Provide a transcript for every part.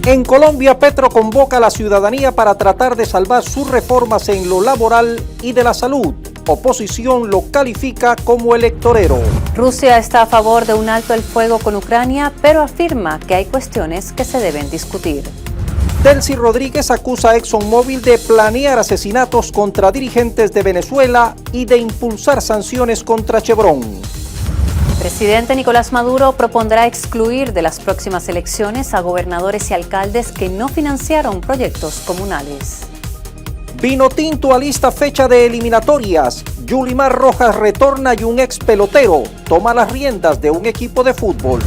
En Colombia, Petro convoca a la ciudadanía para tratar de salvar sus reformas en lo laboral y de la salud. Oposición lo califica como electorero. Rusia está a favor de un alto el fuego con Ucrania, pero afirma que hay cuestiones que se deben discutir. Delcy Rodríguez acusa a ExxonMobil de planear asesinatos contra dirigentes de Venezuela y de impulsar sanciones contra Chevron. Presidente Nicolás Maduro propondrá excluir de las próximas elecciones a gobernadores y alcaldes que no financiaron proyectos comunales. Vinotinto alista fecha de eliminatorias. Yulimar Rojas retorna y un ex pelotero toma las riendas de un equipo de fútbol.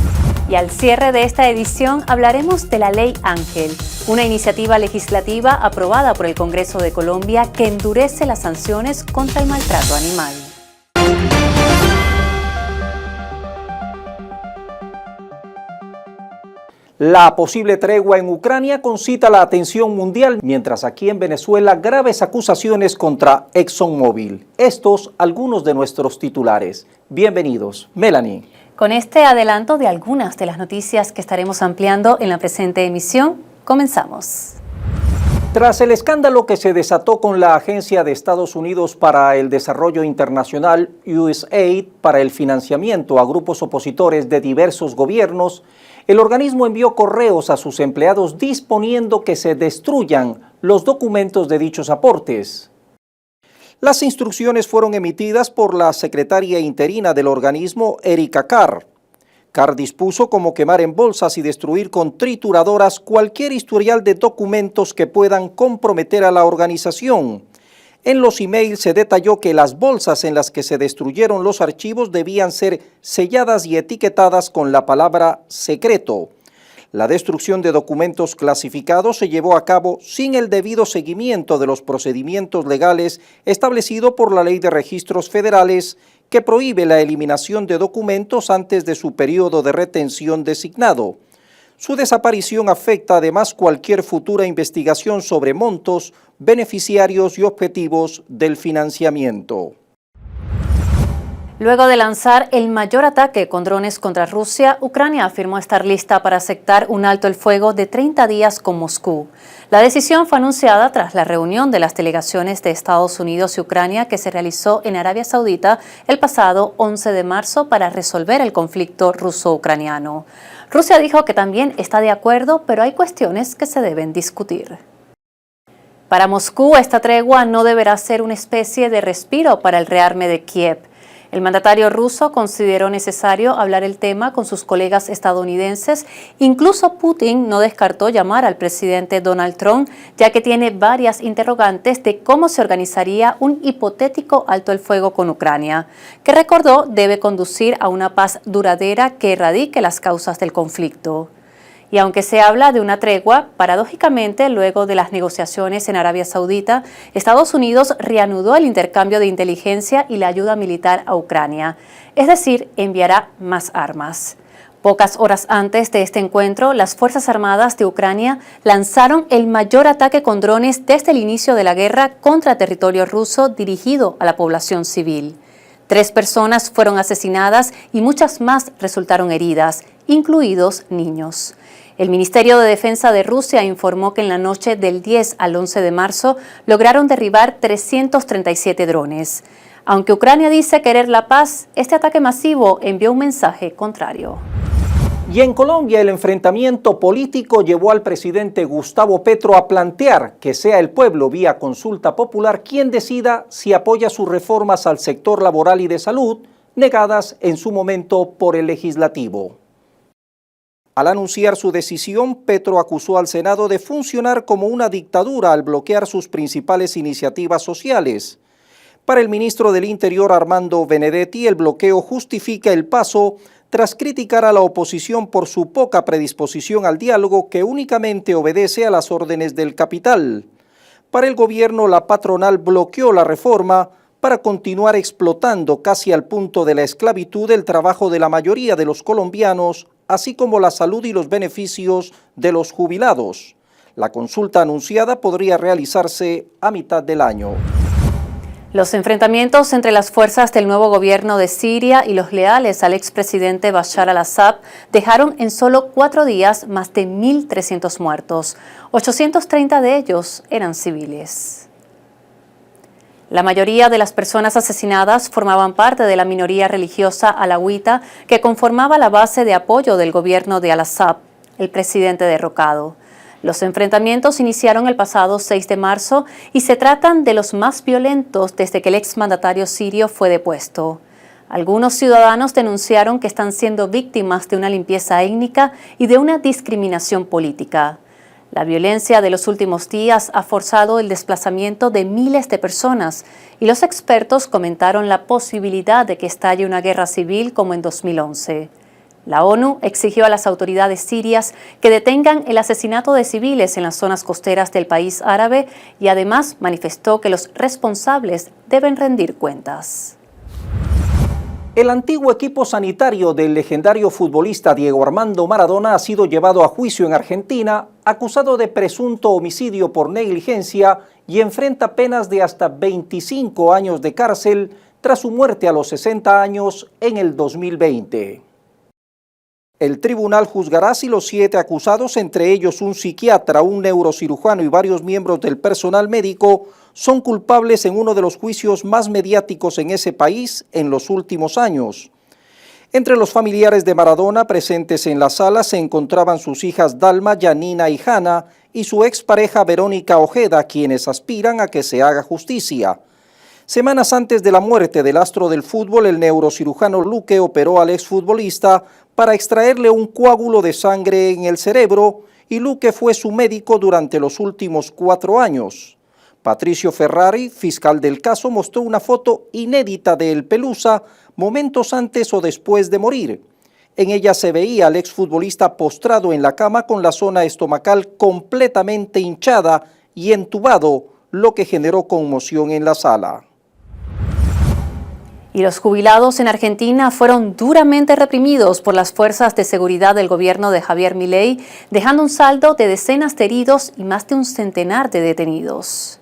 Y al cierre de esta edición hablaremos de la Ley Ángel, una iniciativa legislativa aprobada por el Congreso de Colombia que endurece las sanciones contra el maltrato animal. La posible tregua en Ucrania concita la atención mundial, mientras aquí en Venezuela graves acusaciones contra ExxonMobil. Estos algunos de nuestros titulares. Bienvenidos. Melanie. Con este adelanto de algunas de las noticias que estaremos ampliando en la presente emisión, comenzamos. Tras el escándalo que se desató con la Agencia de Estados Unidos para el Desarrollo Internacional, USAID, para el financiamiento a grupos opositores de diversos gobiernos, el organismo envió correos a sus empleados disponiendo que se destruyan los documentos de dichos aportes. Las instrucciones fueron emitidas por la secretaria interina del organismo, Erika Carr. Carr dispuso como quemar en bolsas y destruir con trituradoras cualquier historial de documentos que puedan comprometer a la organización. En los emails se detalló que las bolsas en las que se destruyeron los archivos debían ser selladas y etiquetadas con la palabra secreto. La destrucción de documentos clasificados se llevó a cabo sin el debido seguimiento de los procedimientos legales establecido por la Ley de Registros Federales, que prohíbe la eliminación de documentos antes de su periodo de retención designado. Su desaparición afecta además cualquier futura investigación sobre montos, beneficiarios y objetivos del financiamiento. Luego de lanzar el mayor ataque con drones contra Rusia, Ucrania afirmó estar lista para aceptar un alto el fuego de 30 días con Moscú. La decisión fue anunciada tras la reunión de las delegaciones de Estados Unidos y Ucrania que se realizó en Arabia Saudita el pasado 11 de marzo para resolver el conflicto ruso-ucraniano. Rusia dijo que también está de acuerdo, pero hay cuestiones que se deben discutir. Para Moscú, esta tregua no deberá ser una especie de respiro para el rearme de Kiev. El mandatario ruso consideró necesario hablar el tema con sus colegas estadounidenses. Incluso Putin no descartó llamar al presidente Donald Trump, ya que tiene varias interrogantes de cómo se organizaría un hipotético alto el fuego con Ucrania, que recordó debe conducir a una paz duradera que erradique las causas del conflicto. Y aunque se habla de una tregua, paradójicamente, luego de las negociaciones en Arabia Saudita, Estados Unidos reanudó el intercambio de inteligencia y la ayuda militar a Ucrania, es decir, enviará más armas. Pocas horas antes de este encuentro, las Fuerzas Armadas de Ucrania lanzaron el mayor ataque con drones desde el inicio de la guerra contra territorio ruso dirigido a la población civil. 3 personas fueron asesinadas y muchas más resultaron heridas, incluidos niños. El Ministerio de Defensa de Rusia informó que en la noche del 10 al 11 de marzo lograron derribar 337 drones. Aunque Ucrania dice querer la paz, este ataque masivo envió un mensaje contrario. Y en Colombia el enfrentamiento político llevó al presidente Gustavo Petro a plantear que sea el pueblo vía consulta popular quien decida si apoya sus reformas al sector laboral y de salud, negadas en su momento por el legislativo. Al anunciar su decisión, Petro acusó al Senado de funcionar como una dictadura al bloquear sus principales iniciativas sociales. Para el ministro del Interior, Armando Benedetti, el bloqueo justifica el paso tras criticar a la oposición por su poca predisposición al diálogo que únicamente obedece a las órdenes del capital. Para el gobierno, la patronal bloqueó la reforma para continuar explotando casi al punto de la esclavitud el trabajo de la mayoría de los colombianos, así como la salud y los beneficios de los jubilados. La consulta anunciada podría realizarse a mitad del año. Los enfrentamientos entre las fuerzas del nuevo gobierno de Siria y los leales al expresidente Bashar al-Assad dejaron en solo 4 días más de 1.300 muertos. 830 de ellos eran civiles. La mayoría de las personas asesinadas formaban parte de la minoría religiosa alawita que conformaba la base de apoyo del gobierno de al-Assad, el presidente derrocado. Los enfrentamientos iniciaron el pasado 6 de marzo y se tratan de los más violentos desde que el exmandatario sirio fue depuesto. Algunos ciudadanos denunciaron que están siendo víctimas de una limpieza étnica y de una discriminación política. La violencia de los últimos días ha forzado el desplazamiento de miles de personas y los expertos comentaron la posibilidad de que estalle una guerra civil como en 2011. La ONU exigió a las autoridades sirias que detengan el asesinato de civiles en las zonas costeras del país árabe y además manifestó que los responsables deben rendir cuentas. El antiguo equipo sanitario del legendario futbolista Diego Armando Maradona ha sido llevado a juicio en Argentina, acusado de presunto homicidio por negligencia y enfrenta penas de hasta 25 años de cárcel tras su muerte a los 60 años en el 2020. El tribunal juzgará si los 7 acusados, entre ellos un psiquiatra, un neurocirujano y varios miembros del personal médico, son culpables en uno de los juicios más mediáticos en ese país en los últimos años. Entre los familiares de Maradona presentes en la sala se encontraban sus hijas Dalma, Yanina y Hanna y su expareja Verónica Ojeda, quienes aspiran a que se haga justicia. Semanas antes de la muerte del astro del fútbol, el neurocirujano Luque operó al exfutbolista para extraerle un coágulo de sangre en el cerebro y Luque fue su médico durante los últimos 4 años. Patricio Ferrari, fiscal del caso, mostró una foto inédita de El Pelusa momentos antes o después de morir. En ella se veía al exfutbolista postrado en la cama con la zona estomacal completamente hinchada y entubado, lo que generó conmoción en la sala. Y los jubilados en Argentina fueron duramente reprimidos por las fuerzas de seguridad del gobierno de Javier Milei, dejando un saldo de decenas de heridos y más de un centenar de detenidos.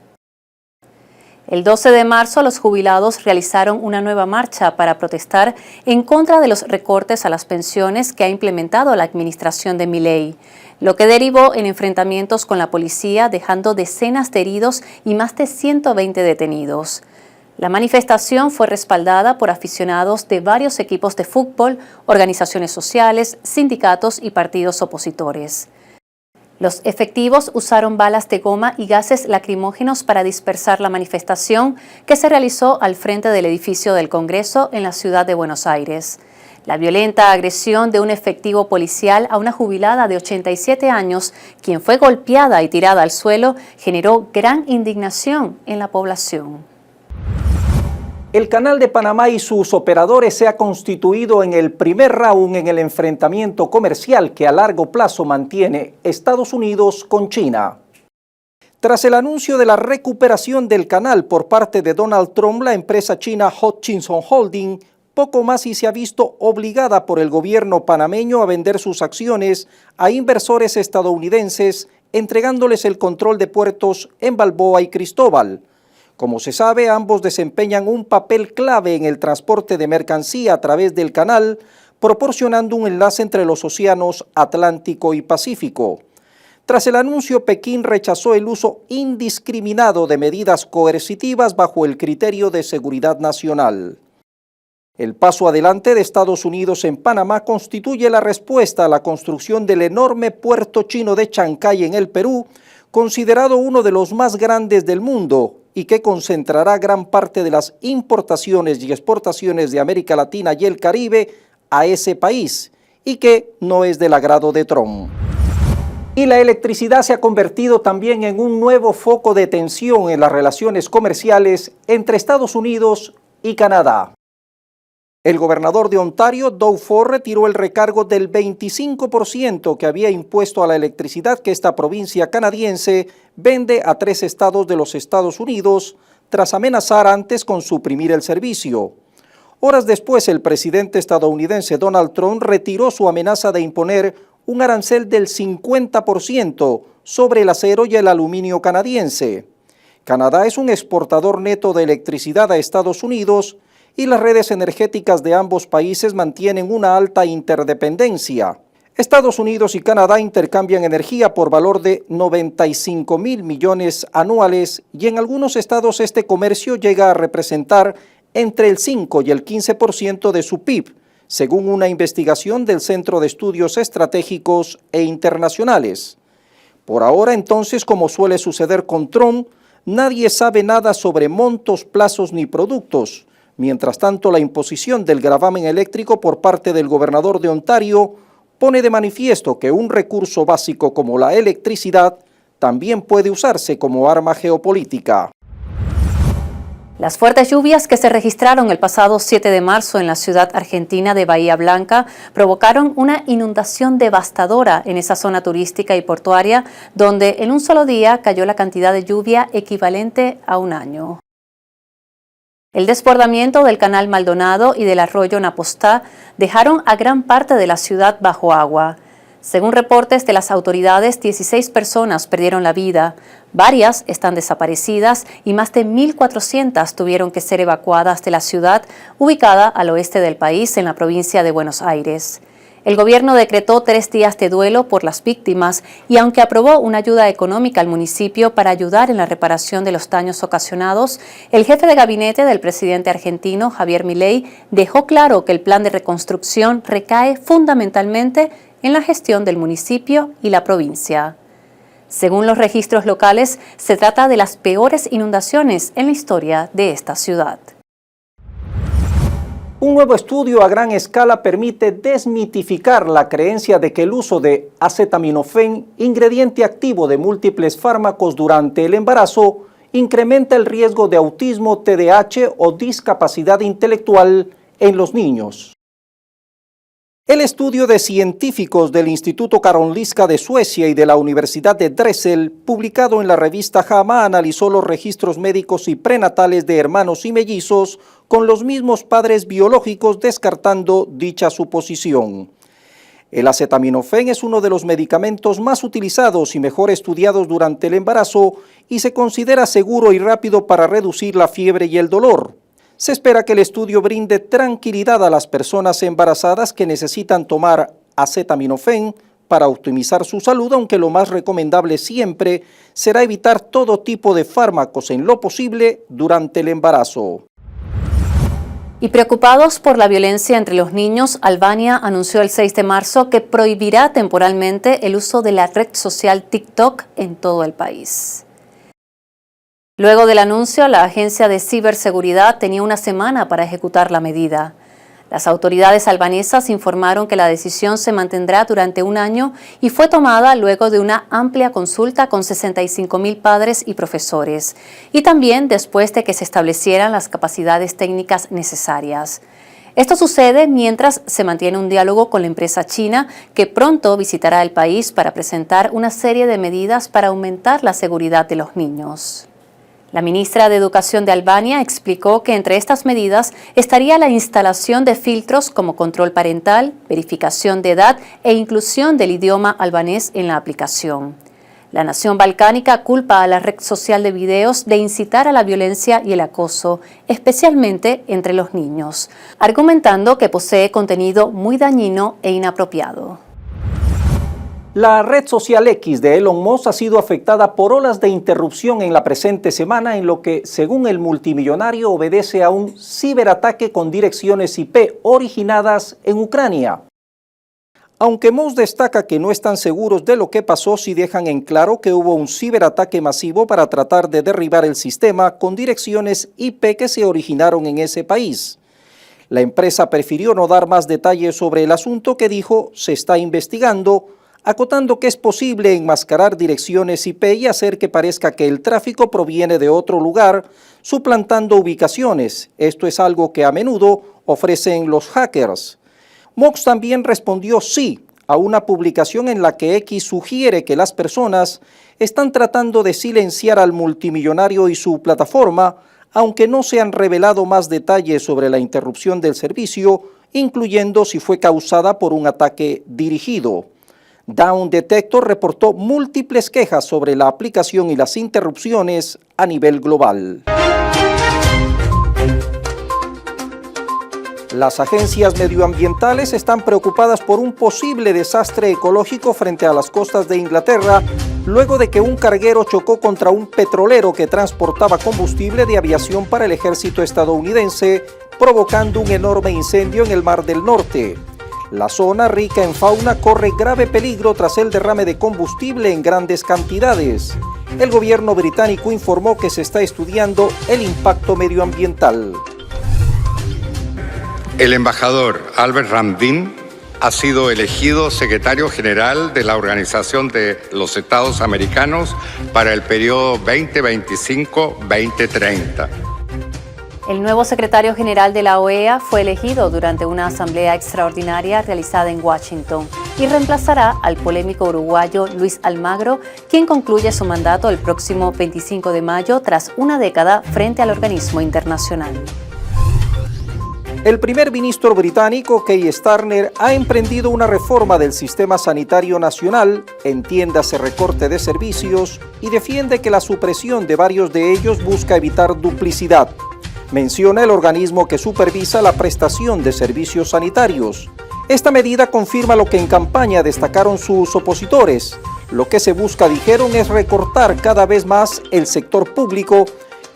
El 12 de marzo, los jubilados realizaron una nueva marcha para protestar en contra de los recortes a las pensiones que ha implementado la administración de Milei, lo que derivó en enfrentamientos con la policía, dejando decenas de heridos y más de 120 detenidos. La manifestación fue respaldada por aficionados de varios equipos de fútbol, organizaciones sociales, sindicatos y partidos opositores. Los efectivos usaron balas de goma y gases lacrimógenos para dispersar la manifestación que se realizó al frente del edificio del Congreso en la ciudad de Buenos Aires. La violenta agresión de un efectivo policial a una jubilada de 87 años, quien fue golpeada y tirada al suelo, generó gran indignación en la población. El Canal de Panamá y sus operadores se ha constituido en el primer round en el enfrentamiento comercial que a largo plazo mantiene Estados Unidos con China. Tras el anuncio de la recuperación del canal por parte de Donald Trump, la empresa china Hutchison Holding poco más y se ha visto obligada por el gobierno panameño a vender sus acciones a inversores estadounidenses, entregándoles el control de puertos en Balboa y Cristóbal. Como se sabe, ambos desempeñan un papel clave en el transporte de mercancía a través del canal, proporcionando un enlace entre los océanos Atlántico y Pacífico. Tras el anuncio, Pekín rechazó el uso indiscriminado de medidas coercitivas bajo el criterio de seguridad nacional. El paso adelante de Estados Unidos en Panamá constituye la respuesta a la construcción del enorme puerto chino de Chancay en el Perú, considerado uno de los más grandes del mundo y que concentrará gran parte de las importaciones y exportaciones de América Latina y el Caribe a ese país, y que no es del agrado de Trump. Y la electricidad se ha convertido también en un nuevo foco de tensión en las relaciones comerciales entre Estados Unidos y Canadá. El gobernador de Ontario, Doug Ford, retiró el recargo del 25% que había impuesto a la electricidad que esta provincia canadiense vende a 3 estados de los Estados Unidos, tras amenazar antes con suprimir el servicio. Horas después, el presidente estadounidense Donald Trump retiró su amenaza de imponer un arancel del 50% sobre el acero y el aluminio canadiense. Canadá es un exportador neto de electricidad a Estados Unidos y las redes energéticas de ambos países mantienen una alta interdependencia. Estados Unidos y Canadá intercambian energía por valor de 95.000 millones anuales y en algunos estados este comercio llega a representar entre el 5 y el 15% de su PIB, según una investigación del Centro de Estudios Estratégicos e Internacionales. Por ahora, entonces, como suele suceder con Trump, nadie sabe nada sobre montos, plazos ni productos. Mientras tanto, la imposición del gravamen eléctrico por parte del gobernador de Ontario pone de manifiesto que un recurso básico como la electricidad también puede usarse como arma geopolítica. Las fuertes lluvias que se registraron el pasado 7 de marzo en la ciudad argentina de Bahía Blanca provocaron una inundación devastadora en esa zona turística y portuaria, donde en un solo día cayó la cantidad de lluvia equivalente a un año. El desbordamiento del canal Maldonado y del arroyo Napostá dejaron a gran parte de la ciudad bajo agua. Según reportes de las autoridades, 16 personas perdieron la vida, varias están desaparecidas y más de 1.400 tuvieron que ser evacuadas de la ciudad, ubicada al oeste del país en la provincia de Buenos Aires. El gobierno decretó 3 días de duelo por las víctimas y aunque aprobó una ayuda económica al municipio para ayudar en la reparación de los daños ocasionados, el jefe de gabinete del presidente argentino, Javier Milei, dejó claro que el plan de reconstrucción recae fundamentalmente en la gestión del municipio y la provincia. Según los registros locales, se trata de las peores inundaciones en la historia de esta ciudad. Un nuevo estudio a gran escala permite desmitificar la creencia de que el uso de acetaminofén, ingrediente activo de múltiples fármacos durante el embarazo, incrementa el riesgo de autismo, TDAH o discapacidad intelectual en los niños. El estudio de científicos del Instituto Karolinska de Suecia y de la Universidad de Drexel, publicado en la revista JAMA, analizó los registros médicos y prenatales de hermanos y mellizos con los mismos padres biológicos, descartando dicha suposición. El acetaminofén es uno de los medicamentos más utilizados y mejor estudiados durante el embarazo y se considera seguro y rápido para reducir la fiebre y el dolor. Se espera que el estudio brinde tranquilidad a las personas embarazadas que necesitan tomar acetaminofén para optimizar su salud, aunque lo más recomendable siempre será evitar todo tipo de fármacos en lo posible durante el embarazo. Y preocupados por la violencia entre los niños, Albania anunció el 6 de marzo que prohibirá temporalmente el uso de la red social TikTok en todo el país. Luego del anuncio, la Agencia de Ciberseguridad tenía una semana para ejecutar la medida. Las autoridades albanesas informaron que la decisión se mantendrá durante un año y fue tomada luego de una amplia consulta con 65.000 padres y profesores, y también después de que se establecieran las capacidades técnicas necesarias. Esto sucede mientras se mantiene un diálogo con la empresa china que pronto visitará el país para presentar una serie de medidas para aumentar la seguridad de los niños. La ministra de Educación de Albania explicó que entre estas medidas estaría la instalación de filtros como control parental, verificación de edad e inclusión del idioma albanés en la aplicación. La nación balcánica culpa a la red social de videos de incitar a la violencia y el acoso, especialmente entre los niños, argumentando que posee contenido muy dañino e inapropiado. La red social X de Elon Musk ha sido afectada por olas de interrupción en la presente semana, en lo que, según el multimillonario, obedece a un ciberataque con direcciones IP originadas en Ucrania. Aunque Musk destaca que no están seguros de lo que pasó, sí dejan en claro que hubo un ciberataque masivo para tratar de derribar el sistema con direcciones IP que se originaron en ese país. La empresa prefirió no dar más detalles sobre el asunto, que dijo se está investigando, acotando que es posible enmascarar direcciones IP y hacer que parezca que el tráfico proviene de otro lugar, suplantando ubicaciones. Esto es algo que a menudo ofrecen los hackers. Musk también respondió sí a una publicación en la que X sugiere que las personas están tratando de silenciar al multimillonario y su plataforma, aunque no se han revelado más detalles sobre la interrupción del servicio, incluyendo si fue causada por un ataque dirigido. Down Detector reportó múltiples quejas sobre la aplicación y las interrupciones a nivel global. Las agencias medioambientales están preocupadas por un posible desastre ecológico frente a las costas de Inglaterra, luego de que un carguero chocó contra un petrolero que transportaba combustible de aviación para el ejército estadounidense, provocando un enorme incendio en el Mar del Norte. La zona, rica en fauna, corre grave peligro tras el derrame de combustible en grandes cantidades. El gobierno británico informó que se está estudiando el impacto medioambiental. El embajador Albert Ramdin ha sido elegido secretario general de la Organización de los Estados Americanos para el periodo 2025-2030. El nuevo secretario general de la OEA fue elegido durante una asamblea extraordinaria realizada en Washington y reemplazará al polémico uruguayo Luis Almagro, quien concluye su mandato el próximo 25 de mayo tras una década frente al organismo internacional. El primer ministro británico, Keir Starmer, ha emprendido una reforma del sistema sanitario nacional, entiéndase recorte de servicios, y defiende que la supresión de varios de ellos busca evitar duplicidad. Menciona el organismo que supervisa la prestación de servicios sanitarios. Esta medida confirma lo que en campaña destacaron sus opositores. Lo que se busca, dijeron, es recortar cada vez más el sector público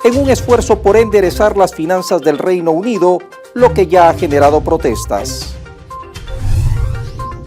en un esfuerzo por enderezar las finanzas del Reino Unido, lo que ya ha generado protestas.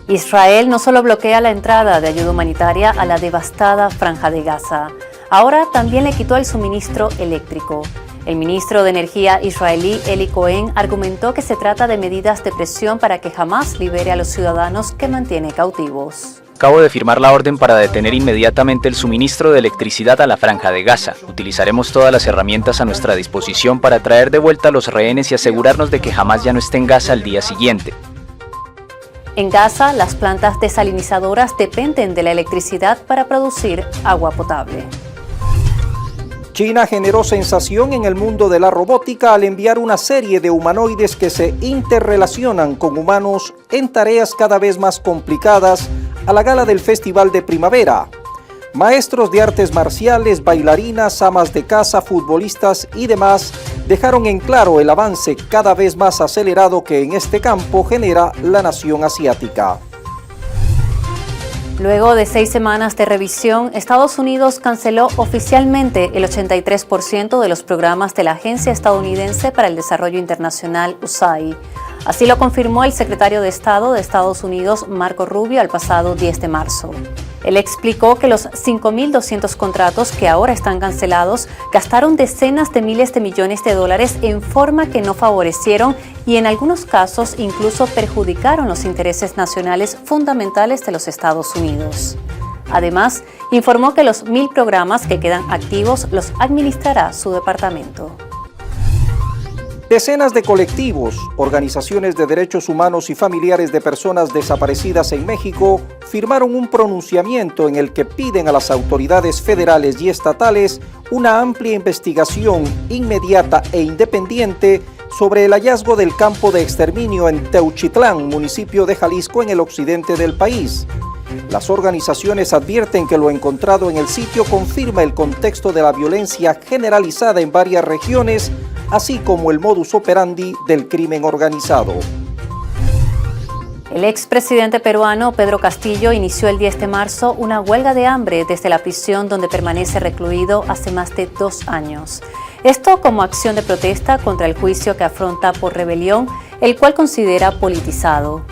Israel no solo bloquea la entrada de ayuda humanitaria a la devastada Franja de Gaza, ahora también le quitó el suministro eléctrico. El ministro de Energía israelí Eli Cohen argumentó que se trata de medidas de presión para que Hamás libere a los ciudadanos que mantiene cautivos. Acabo de firmar la orden para detener inmediatamente el suministro de electricidad a la Franja de Gaza. Utilizaremos todas las herramientas a nuestra disposición para traer de vuelta a los rehenes y asegurarnos de que Hamás ya no esté en Gaza al día siguiente. En Gaza, las plantas desalinizadoras dependen de la electricidad para producir agua potable. China generó sensación en el mundo de la robótica al enviar una serie de humanoides que se interrelacionan con humanos en tareas cada vez más complicadas a la gala del Festival de Primavera. Maestros de artes marciales, bailarinas, amas de casa, futbolistas y demás dejaron en claro el avance cada vez más acelerado que en este campo genera la nación asiática. Luego de 6 semanas de revisión, Estados Unidos canceló oficialmente el 83% de los programas de la Agencia Estadounidense para el Desarrollo Internacional, USAID. Así lo confirmó el secretario de Estado de Estados Unidos, Marco Rubio, el pasado 10 de marzo. Él explicó que los 5.200 contratos que ahora están cancelados gastaron decenas de miles de millones de dólares en forma que no favorecieron y en algunos casos incluso perjudicaron los intereses nacionales fundamentales de los Estados Unidos. Además, informó que los 1.000 programas que quedan activos los administrará su departamento. Decenas de colectivos, organizaciones de derechos humanos y familiares de personas desaparecidas en México firmaron un pronunciamiento en el que piden a las autoridades federales y estatales una amplia investigación inmediata e independiente sobre el hallazgo del campo de exterminio en Teuchitlán, municipio de Jalisco, en el occidente del país. Las organizaciones advierten que lo encontrado en el sitio confirma el contexto de la violencia generalizada en varias regiones, así como el modus operandi del crimen organizado. El expresidente peruano Pedro Castillo inició el 10 de marzo una huelga de hambre desde la prisión donde permanece recluido hace más de 2 años. Esto como acción de protesta contra el juicio que afronta por rebelión, el cual considera politizado.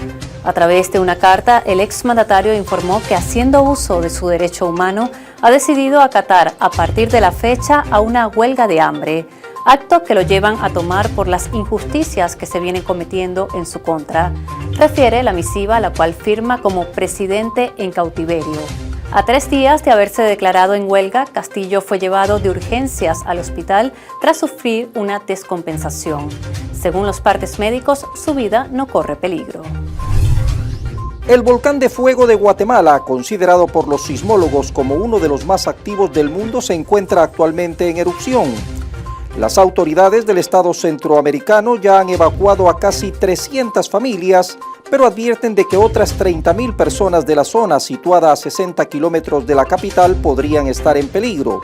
A través de una carta, el exmandatario informó que, haciendo uso de su derecho humano, ha decidido acatar a partir de la fecha a una huelga de hambre, acto que lo llevan a tomar por las injusticias que se vienen cometiendo en su contra, refiere la misiva, la cual firma como presidente en cautiverio. A 3 días de haberse declarado en huelga, Castillo fue llevado de urgencias al hospital tras sufrir una descompensación. Según los partes médicos, su vida no corre peligro. El volcán de fuego de Guatemala, considerado por los sismólogos como uno de los más activos del mundo, se encuentra actualmente en erupción. Las autoridades del estado centroamericano ya han evacuado a casi 300 familias, pero advierten de que otras 30.000 personas de la zona situada a 60 kilómetros de la capital podrían estar en peligro.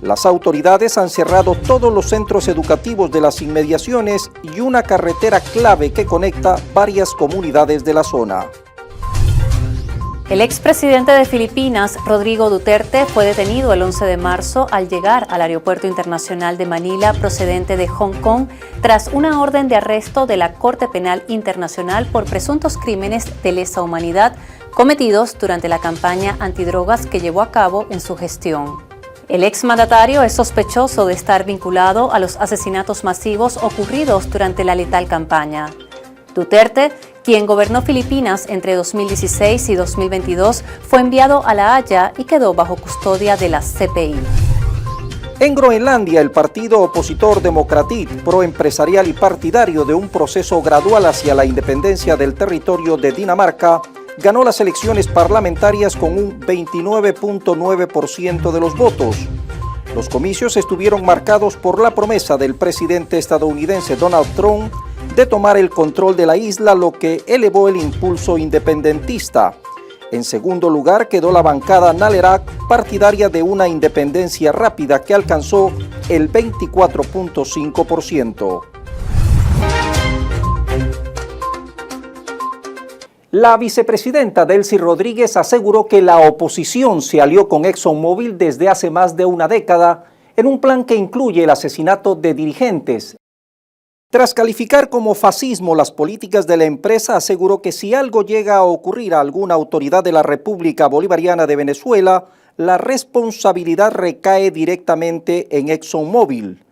Las autoridades han cerrado todos los centros educativos de las inmediaciones y una carretera clave que conecta varias comunidades de la zona. El expresidente de Filipinas, Rodrigo Duterte, fue detenido el 11 de marzo al llegar al Aeropuerto Internacional de Manila procedente de Hong Kong tras una orden de arresto de la Corte Penal Internacional por presuntos crímenes de lesa humanidad cometidos durante la campaña antidrogas que llevó a cabo en su gestión. El exmandatario es sospechoso de estar vinculado a los asesinatos masivos ocurridos durante la letal campaña. Duterte, quien gobernó Filipinas entre 2016 y 2022, fue enviado a La Haya y quedó bajo custodia de la CPI. En Groenlandia, el partido opositor Democratic, proempresarial y partidario de un proceso gradual hacia la independencia del territorio de Dinamarca, ganó las elecciones parlamentarias con un 29.9% de los votos. Los comicios estuvieron marcados por la promesa del presidente estadounidense Donald Trump de tomar el control de la isla, lo que elevó el impulso independentista. En segundo lugar quedó la bancada Nalerak, partidaria de una independencia rápida que alcanzó el 24.5%. La vicepresidenta Delcy Rodríguez aseguró que la oposición se alió con ExxonMobil desde hace más de una década en un plan que incluye el asesinato de dirigentes. Tras calificar como fascismo las políticas de la empresa, aseguró que si algo llega a ocurrir a alguna autoridad de la República Bolivariana de Venezuela, la responsabilidad recae directamente en ExxonMobil.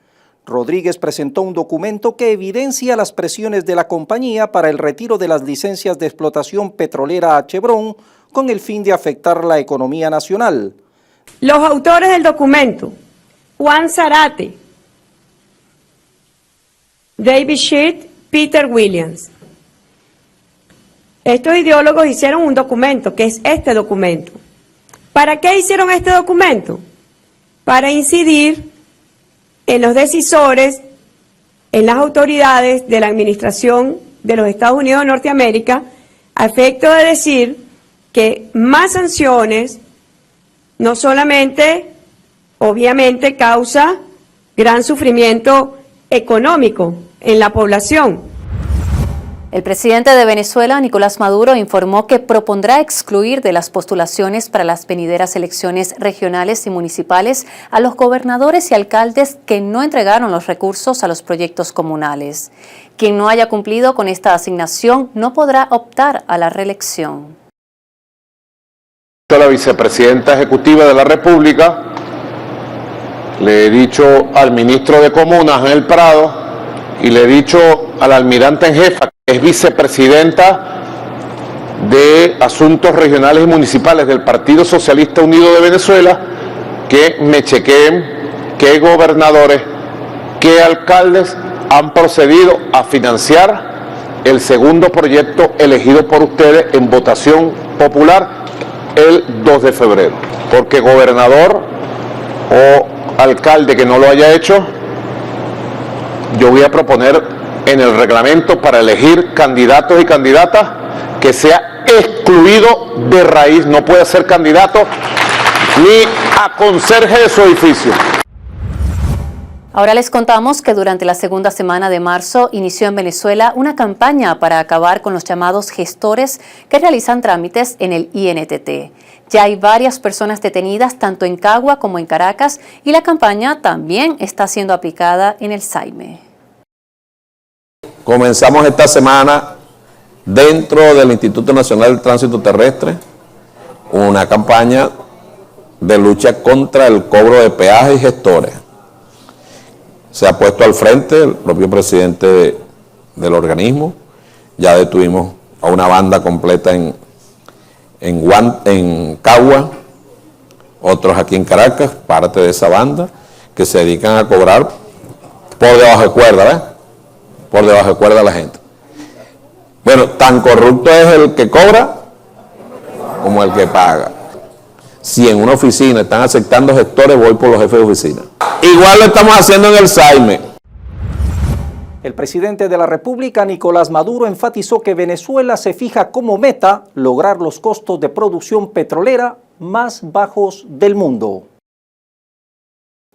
Rodríguez presentó un documento que evidencia las presiones de la compañía para el retiro de las licencias de explotación petrolera a Chevron con el fin de afectar la economía nacional. Los autores del documento, Juan Zarate, David Schitt, Peter Williams. Estos ideólogos hicieron un documento, que es este documento. ¿Para qué hicieron este documento? Para incidir en los decisores, en las autoridades de la administración de los Estados Unidos de Norteamérica, a efecto de decir que más sanciones no solamente, obviamente, causa gran sufrimiento económico en la población. El presidente de Venezuela, Nicolás Maduro, informó que propondrá excluir de las postulaciones para las venideras elecciones regionales y municipales a los gobernadores y alcaldes que no entregaron los recursos a los proyectos comunales. Quien no haya cumplido con esta asignación no podrá optar a la reelección. La vicepresidenta ejecutiva de la República, le he dicho al ministro de Comunas, Ángel Prado, y le he dicho al almirante en jefa, que es vicepresidenta de Asuntos Regionales y Municipales del Partido Socialista Unido de Venezuela, que me chequeen qué gobernadores, qué alcaldes han procedido a financiar el segundo proyecto elegido por ustedes en votación popular el 2 de febrero. Porque gobernador o alcalde que no lo haya hecho, yo voy a proponer en el reglamento para elegir candidatos y candidatas que sea excluido de raíz, no puede ser candidato ni a conserje de su edificio. Ahora les contamos que durante la segunda semana de marzo inició en Venezuela una campaña para acabar con los llamados gestores que realizan trámites en el INTT. Ya hay varias personas detenidas tanto en Cagua como en Caracas y la campaña también está siendo aplicada en el Saime. Comenzamos esta semana dentro del Instituto Nacional del Tránsito Terrestre una campaña de lucha contra el cobro de peajes y gestores. Se ha puesto al frente el propio presidente del organismo. Ya detuvimos a una banda completa en Cagua, otros aquí en Caracas, parte de esa banda, que se dedican a cobrar por debajo de cuerda, ¿ves? Por debajo de cuerda a la gente. Bueno, tan corrupto es el que cobra como el que paga. Si en una oficina están aceptando gestores, voy por los jefes de oficina. Igual lo estamos haciendo en el Saime. El presidente de la República, Nicolás Maduro, enfatizó que Venezuela se fija como meta lograr los costos de producción petrolera más bajos del mundo.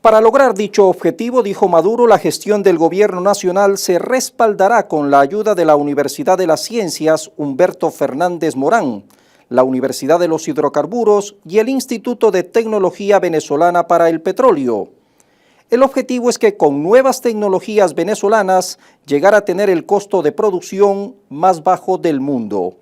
Para lograr dicho objetivo, dijo Maduro, la gestión del gobierno nacional se respaldará con la ayuda de la Universidad de las Ciencias Humberto Fernández Morán, la Universidad de los Hidrocarburos y el Instituto de Tecnología Venezolana para el Petróleo. El objetivo es que con nuevas tecnologías venezolanas llegar a tener el costo de producción más bajo del mundo.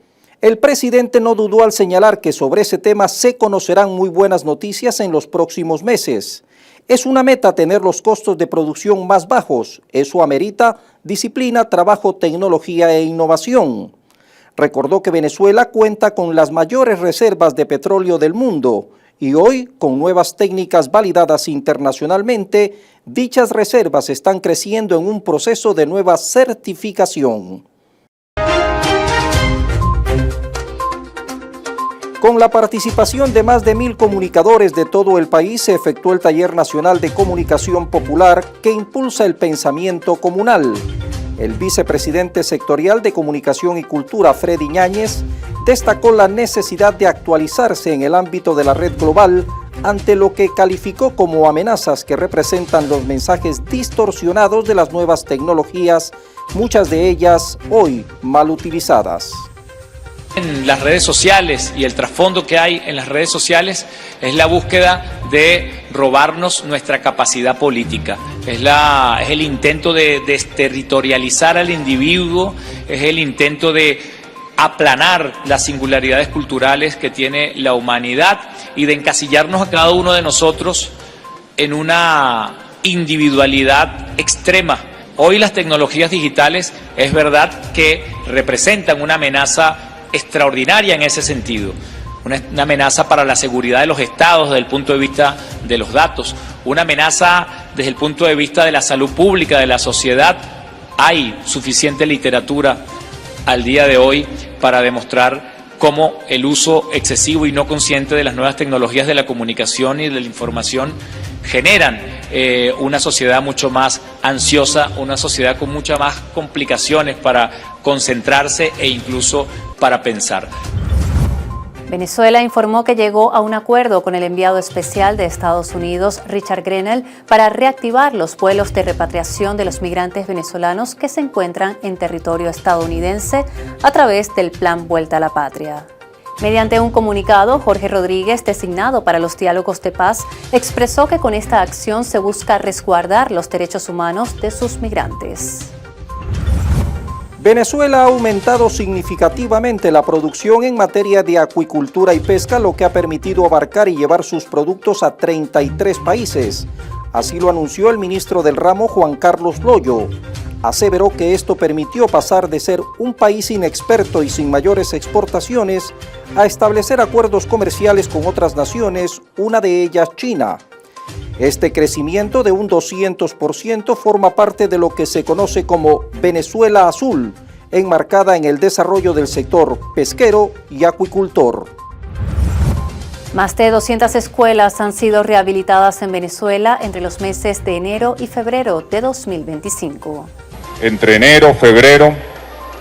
El presidente no dudó al señalar que sobre ese tema se conocerán muy buenas noticias en los próximos meses. Es una meta tener los costos de producción más bajos. Eso amerita disciplina, trabajo, tecnología e innovación. Recordó que Venezuela cuenta con las mayores reservas de petróleo del mundo y hoy, con nuevas técnicas validadas internacionalmente, dichas reservas están creciendo en un proceso de nueva certificación. Con la participación de más de 1000 comunicadores de todo el país, se efectuó el Taller Nacional de Comunicación Popular que impulsa el pensamiento comunal. El vicepresidente sectorial de Comunicación y Cultura, Freddy Ñáñez, destacó la necesidad de actualizarse en el ámbito de la red global ante lo que calificó como amenazas que representan los mensajes distorsionados de las nuevas tecnologías, muchas de ellas hoy mal utilizadas. En las redes sociales y el trasfondo que hay en las redes sociales es la búsqueda de robarnos nuestra capacidad política, es el intento de desterritorializar al individuo, es el intento de aplanar las singularidades culturales que tiene la humanidad y de encasillarnos a cada uno de nosotros en una individualidad extrema. Hoy las tecnologías digitales es verdad que representan una amenaza extraordinaria en ese sentido, una amenaza para la seguridad de los estados desde el punto de vista de los datos, una amenaza desde el punto de vista de la salud pública, de la sociedad. Hay suficiente literatura al día de hoy para demostrar cómo el uso excesivo y no consciente de las nuevas tecnologías de la comunicación y de la información generan una sociedad mucho más ansiosa, una sociedad con muchas más complicaciones para concentrarse e incluso para pensar. Venezuela informó que llegó a un acuerdo con el enviado especial de Estados Unidos, Richard Grenell, para reactivar los vuelos de repatriación de los migrantes venezolanos que se encuentran en territorio estadounidense a través del Plan Vuelta a la Patria. Mediante un comunicado, Jorge Rodríguez, designado para los diálogos de paz, expresó que con esta acción se busca resguardar los derechos humanos de sus migrantes. Venezuela ha aumentado significativamente la producción en materia de acuicultura y pesca, lo que ha permitido abarcar y llevar sus productos a 33 países. Así lo anunció el ministro del ramo, Juan Carlos Loyo. Aseveró que esto permitió pasar de ser un país inexperto y sin mayores exportaciones a establecer acuerdos comerciales con otras naciones, una de ellas China. Este crecimiento de un 200% forma parte de lo que se conoce como Venezuela Azul, enmarcada en el desarrollo del sector pesquero y acuicultor. Más de 200 escuelas han sido rehabilitadas en Venezuela entre los meses de enero y febrero de 2025. Entre enero y febrero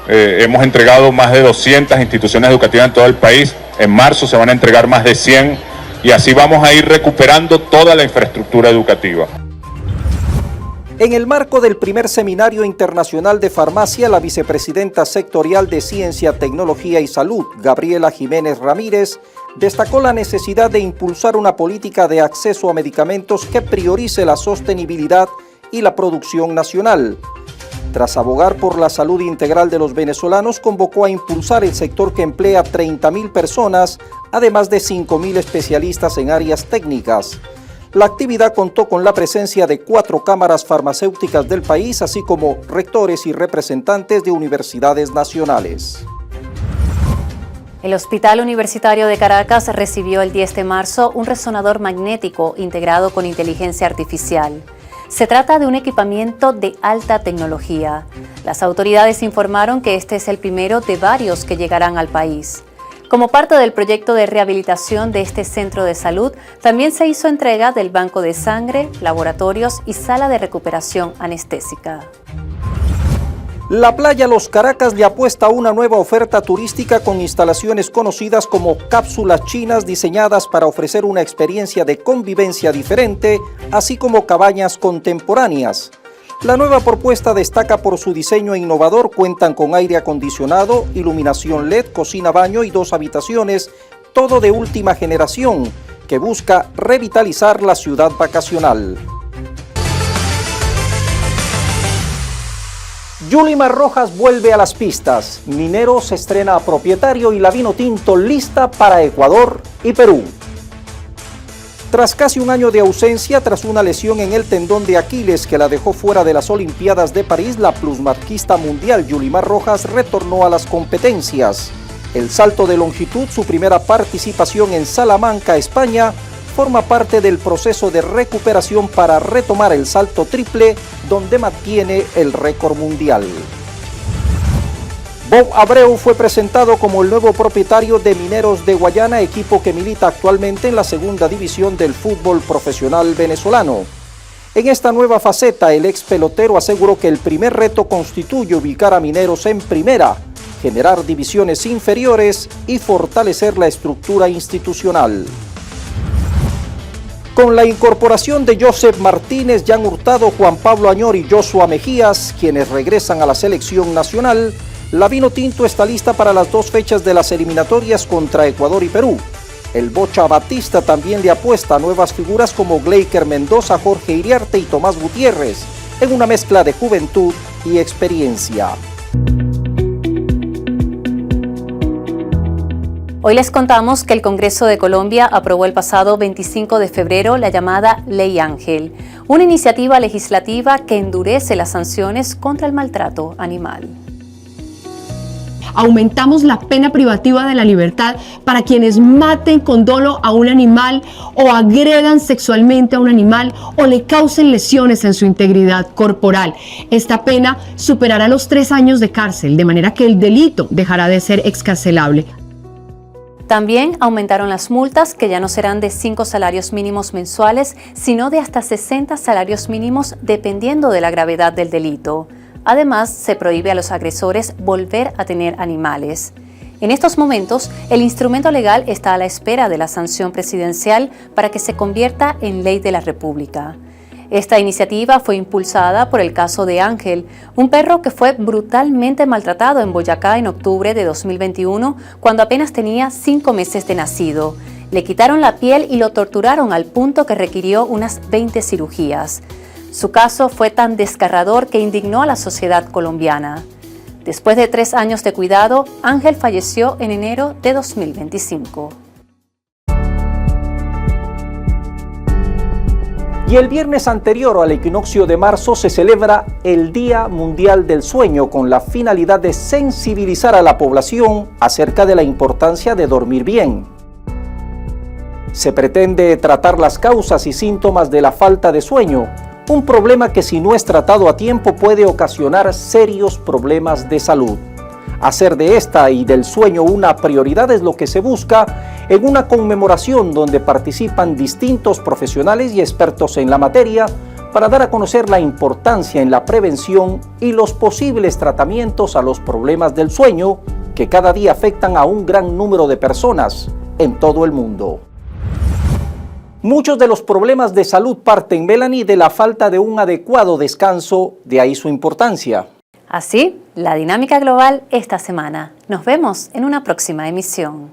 hemos entregado más de 200 instituciones educativas en todo el país. En marzo se van a entregar más de 100 y así vamos a ir recuperando toda la infraestructura educativa. En el marco del primer Seminario Internacional de Farmacia, la vicepresidenta sectorial de Ciencia, Tecnología y Salud, Gabriela Jiménez Ramírez, destacó la necesidad de impulsar una política de acceso a medicamentos que priorice la sostenibilidad y la producción nacional. Tras abogar por la salud integral de los venezolanos, convocó a impulsar el sector que emplea 30.000 personas, además de 5.000 especialistas en áreas técnicas. La actividad contó con la presencia de 4 cámaras farmacéuticas del país, así como rectores y representantes de universidades nacionales. El Hospital Universitario de Caracas recibió el 10 de marzo un resonador magnético integrado con inteligencia artificial. Se trata de un equipamiento de alta tecnología. Las autoridades informaron que este es el primero de varios que llegarán al país. Como parte del proyecto de rehabilitación de este centro de salud, también se hizo entrega del banco de sangre, laboratorios y sala de recuperación anestésica. La playa Los Caracas le apuesta a una nueva oferta turística con instalaciones conocidas como cápsulas chinas diseñadas para ofrecer una experiencia de convivencia diferente, así como cabañas contemporáneas. La nueva propuesta destaca por su diseño innovador, cuentan con aire acondicionado, iluminación LED, cocina-baño y 2 habitaciones, todo de última generación, que busca revitalizar la ciudad vacacional. Yulimar Rojas vuelve a las pistas. Mineros estrena a propietario y la Vinotinto lista para Ecuador y Perú. Tras casi un año de ausencia, tras una lesión en el tendón de Aquiles que la dejó fuera de las Olimpiadas de París, la plusmarquista mundial Yulimar Rojas retornó a las competencias. El salto de longitud, su primera participación en Salamanca, España, forma parte del proceso de recuperación para retomar el salto triple, donde mantiene el récord mundial. Bob Abreu fue presentado como el nuevo propietario de Mineros de Guayana, equipo que milita actualmente en la segunda división del fútbol profesional venezolano. En esta nueva faceta, el ex pelotero aseguró que el primer reto constituye ubicar a Mineros en primera, generar divisiones inferiores y fortalecer la estructura institucional. Con la incorporación de Joseph Martínez, Jan Hurtado, Juan Pablo Añor y Joshua Mejías, quienes regresan a la selección nacional, la Vinotinto está lista para las 2 fechas de las eliminatorias contra Ecuador y Perú. El Bocha Batista también le apuesta a nuevas figuras como Gleiker Mendoza, Jorge Iriarte y Tomás Gutiérrez, en una mezcla de juventud y experiencia. Hoy les contamos que el Congreso de Colombia aprobó el pasado 25 de febrero la llamada Ley Ángel, una iniciativa legislativa que endurece las sanciones contra el maltrato animal. Aumentamos la pena privativa de la libertad para quienes maten con dolo a un animal o agredan sexualmente a un animal o le causen lesiones en su integridad corporal. Esta pena superará los 3 años de cárcel, de manera que el delito dejará de ser excarcelable. También aumentaron las multas, que ya no serán de 5 salarios mínimos mensuales, sino de hasta 60 salarios mínimos dependiendo de la gravedad del delito. Además, se prohíbe a los agresores volver a tener animales. En estos momentos, el instrumento legal está a la espera de la sanción presidencial para que se convierta en ley de la República. Esta iniciativa fue impulsada por el caso de Ángel, un perro que fue brutalmente maltratado en Boyacá en octubre de 2021, cuando apenas tenía 5 meses de nacido. Le quitaron la piel y lo torturaron al punto que requirió unas 20 cirugías. Su caso fue tan desgarrador que indignó a la sociedad colombiana. Después de 3 años de cuidado, Ángel falleció en enero de 2025. Y el viernes anterior al equinoccio de marzo se celebra el Día Mundial del Sueño con la finalidad de sensibilizar a la población acerca de la importancia de dormir bien. Se pretende tratar las causas y síntomas de la falta de sueño, un problema que si no es tratado a tiempo puede ocasionar serios problemas de salud. Hacer de esta y del sueño una prioridad es lo que se busca en una conmemoración donde participan distintos profesionales y expertos en la materia para dar a conocer la importancia en la prevención y los posibles tratamientos a los problemas del sueño que cada día afectan a un gran número de personas en todo el mundo. Muchos de los problemas de salud parten, Melanie, de la falta de un adecuado descanso, de ahí su importancia. Así, la dinámica global esta semana. Nos vemos en una próxima emisión.